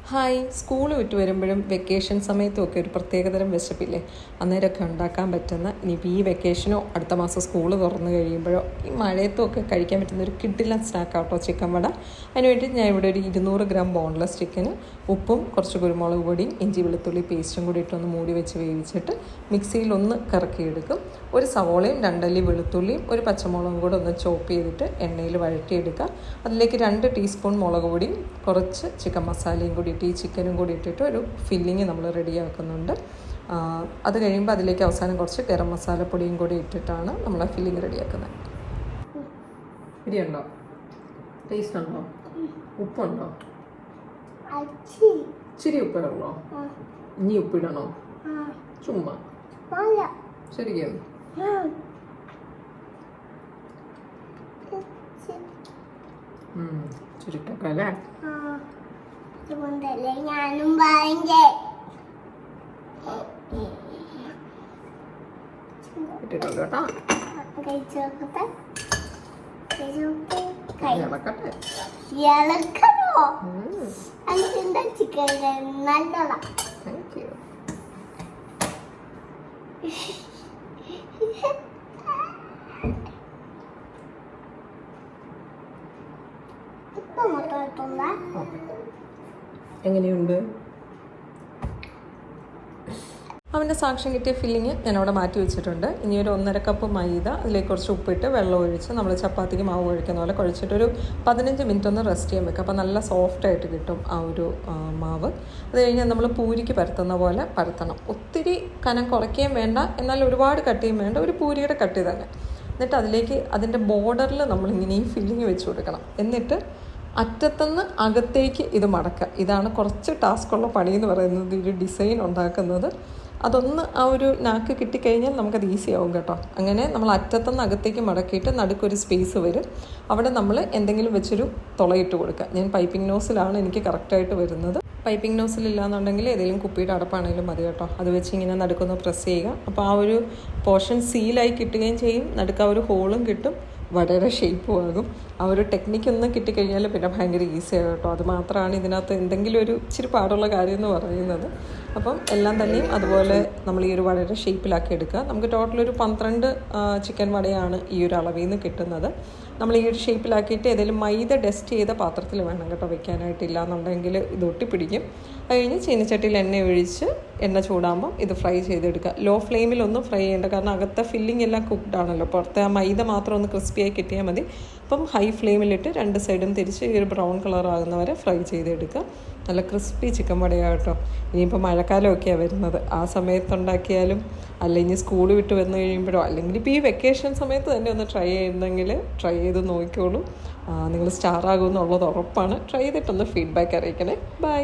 Hi, school വിട്ട് വരുമ്പോഴും vacation സമയത്തുമൊക്കെ ഒരു പ്രത്യേകതരം വിശപ്പില്ലേ? അന്നേരമൊക്കെ ഉണ്ടാക്കാൻ പറ്റുന്ന, ഇനിയിപ്പോൾ ഈ വെക്കേഷനോ അടുത്ത മാസം സ്കൂൾ തുറന്നു കഴിയുമ്പോഴോ ഈ മഴയത്തുമൊക്കെ കഴിക്കാൻ പറ്റുന്ന ഒരു കിഡിലൻ സ്നാക്കാട്ടോ ചിക്കൻ വട. അതിനുവേണ്ടി ഞാൻ ഇവിടെ ഒരു 200 ഗ്രാം ബോൺലെസ് ചിക്കന് ഉപ്പും കുറച്ച് കുരുമുളക് പൊടിയും ഇഞ്ചി വെളുത്തുള്ളി പേസ്റ്റും കൂടി ഇട്ടൊന്ന് മൂടി വെച്ച് വേവിച്ചിട്ട് മിക്സിയിലൊന്ന് കറക്കിയെടുക്കും. ഒരു സവോളയും 2 അല്ലി വെളുത്തുള്ളിയും ഒരു പച്ചമുളകും കൂടെ ഒന്ന് ചോപ്പ് ചെയ്തിട്ട് എണ്ണയിൽ വഴറ്റിയെടുക്കുക. അതിലേക്ക് 2 ടീസ്പൂൺ മുളക് പൊടിയും കുറച്ച് ചിക്കൻ മസാലയും കൂടി ഈ ചിക്കനും കൂടി ഇട്ടിട്ട് ഒരു ഫില്ലിങ് നമ്മൾ റെഡിയാക്കുന്നുണ്ട്. അത് കഴിയുമ്പോൾ അതിലേക്ക് അവസാനം കുറച്ച് ഗരം മസാലപ്പൊടിയും കൂടി ഇട്ടിട്ടാണ് നമ്മൾ ആ ഫില്ലിങ് റെഡിയാക്കുന്നത്. ഇരിയുണ്ടോ? ടേസ്റ്റ് ഉണ്ടോ? ഉപ്പുണ്ടോ? ഇച്ചിരി ഉപ്പിടണോ? ഇനി ഉപ്പിടണോ? ചുമ്മാ ശരിക്കും ചുരുട്ടൊക്കെ അല്ലേ? ഞാനും പറഞ്ഞേ ഇട്ടിട്ടുണ്ട് കേട്ടോ. ചിക്കൻ നല്ലതാ. Thank you. ഇപ്പൊ മൊത്തം എങ്ങനെയുണ്ട്? അവൻ്റെ സാക്ഷ്യം കിട്ടിയ ഫില്ലിങ് ഞാനവിടെ മാറ്റി വെച്ചിട്ടുണ്ട്. ഇനി ഒരു 1.5 കപ്പ് മൈദ, അതിലേക്ക് കുറച്ച് ഉപ്പിട്ട് വെള്ളം ഒഴിച്ച് നമ്മൾ ചപ്പാത്തിക്ക് മാവ് കുഴക്കുന്ന പോലെ കുഴച്ചിട്ടൊരു 15 മിനിറ്റ് ഒന്ന് റെസ്റ്റ് ചെയ്യാൻ വെക്കുക. അപ്പോൾ നല്ല സോഫ്റ്റായിട്ട് കിട്ടും ആ ഒരു മാവ്. അത് കഴിഞ്ഞാൽ നമ്മൾ പൂരിക്ക് പരത്തുന്ന പോലെ പരത്തണം. ഒത്തിരി കനം കുറയ്ക്കുകയും വേണ്ട, എന്നാൽ ഒരുപാട് കട്ടിയും വേണ്ട, ഒരു പൂരിയുടെ കട്ടി തന്നെ. എന്നിട്ട് അതിലേക്ക് അതിൻ്റെ ബോർഡറിൽ നമ്മളിങ്ങനെ ഈ ഫില്ലിങ് വെച്ച് കൊടുക്കണം. എന്നിട്ട് അറ്റത്തുനിന്ന് അകത്തേക്ക് ഇത് മടക്കുക. ഇതാണ് കുറച്ച് ടാസ്ക്കുള്ള പണി എന്ന് പറയുന്നത്, ഒരു ഡിസൈൻ ഉണ്ടാക്കുന്നത്. അതൊന്ന് ആ ഒരു നാക്ക് കിട്ടിക്കഴിഞ്ഞാൽ നമുക്കത് ഈസി ആവും കേട്ടോ. അങ്ങനെ നമ്മൾ അറ്റത്തുനിന്ന് അകത്തേക്ക് മടക്കിയിട്ട് നടുക്കൊരു സ്പേസ് വരും. അവിടെ നമ്മൾ എന്തെങ്കിലും വെച്ചൊരു തുളയിട്ട് കൊടുക്കുക. ഞാൻ പൈപ്പിംഗ് നോസിലാണ് എനിക്ക് കറക്റ്റായിട്ട് വരുന്നത്. പൈപ്പിംഗ് നോസിലില്ലാന്നുണ്ടെങ്കിൽ ഏതെങ്കിലും കുപ്പിയുടെ അടപ്പാണെങ്കിലും മതി കേട്ടോ. അത് വെച്ച് ഇങ്ങനെ നടുക്കൊന്ന് പ്രസ് ചെയ്യുക. അപ്പോൾ ആ ഒരു പോർഷൻ സീലായി കിട്ടുകയും ചെയ്യും, നടുക്ക് ആ ഒരു ഹോളും കിട്ടും, വടയുടെ ഷേപ്പും ആകും. ആ ഒരു ടെക്നിക്കൊന്നും കിട്ടിക്കഴിഞ്ഞാൽ പിന്നെ ഭയങ്കര ഈസിയാണ് കേട്ടോ. അത് മാത്രമാണ് ഇതിനകത്ത് എന്തെങ്കിലും ഒരു ഇച്ചിരി പാടുള്ള കാര്യം എന്ന് പറയുന്നത്. അപ്പം എല്ലാം തന്നെയും അതുപോലെ നമ്മൾ ഈ ഒരു വടയുടെ ഷേപ്പിലാക്കി എടുക്കുക. നമുക്ക് ടോട്ടൽ ഒരു 12 ചിക്കൻ വടയാണ് ഈ ഒരു അളവിൽ നിന്ന് കിട്ടുന്നത്. നമ്മൾ ഈ ഒരു ഷേപ്പിലാക്കിയിട്ട് ഏതെങ്കിലും മൈദ ഡസ്റ്റ് ചെയ്ത പാത്രത്തിൽ വേണം കേട്ടോ വെക്കാനായിട്ടില്ല എന്നുണ്ടെങ്കിൽ ഇത് ഒട്ടിപ്പിടിക്കും. അത് കഴിഞ്ഞ് ചീനച്ചട്ടിയിൽ എണ്ണ ഒഴിച്ച് എണ്ണ ചൂടാകുമ്പം ഇത് ഫ്രൈ ചെയ്തെടുക്കുക. ലോ ഫ്ലെയിമിലൊന്നും ഫ്രൈ ചെയ്യേണ്ട, കാരണം അകത്തെ ഫില്ലിംഗ് എല്ലാം കുക്ക്ഡ് ആണല്ലോ. പുറത്തെ ആ മൈദ മാത്രം ഒന്ന് ക്രിസ്പിയായി കിട്ടിയാൽ മതി. അപ്പം ഹൈ ഫ്ലെയിമിലിട്ട് 2 സൈഡും തിരിച്ച് ഈ ഒരു ബ്രൗൺ കളർ ആകുന്നവരെ ഫ്രൈ ചെയ്തെടുക്കുക. നല്ല ക്രിസ്പി ചിക്കൻ വടയാണ് കേട്ടോ. ഇനിയിപ്പോൾ മഴക്കാലമൊക്കെയാണ് വരുന്നത്, ആ സമയത്തുണ്ടാക്കിയാലും അല്ലെങ്കിൽ സ്കൂൾ വിട്ട് വന്നു കഴിയുമ്പോഴോ അല്ലെങ്കിൽ ഇപ്പോൾ ഈ വെക്കേഷൻ സമയത്ത് തന്നെ ഒന്ന് ട്രൈ ചെയ്യുന്നെങ്കിൽ ട്രൈ ചെയ്ത് നോക്കിക്കോളൂ. നിങ്ങൾ സ്റ്റാർ ആകുമെന്നുള്ളത് ഉറപ്പാണ്. ട്രൈ ചെയ്തിട്ടൊന്ന് ഫീഡ്ബാക്ക് അറിയിക്കണേ. ബൈ.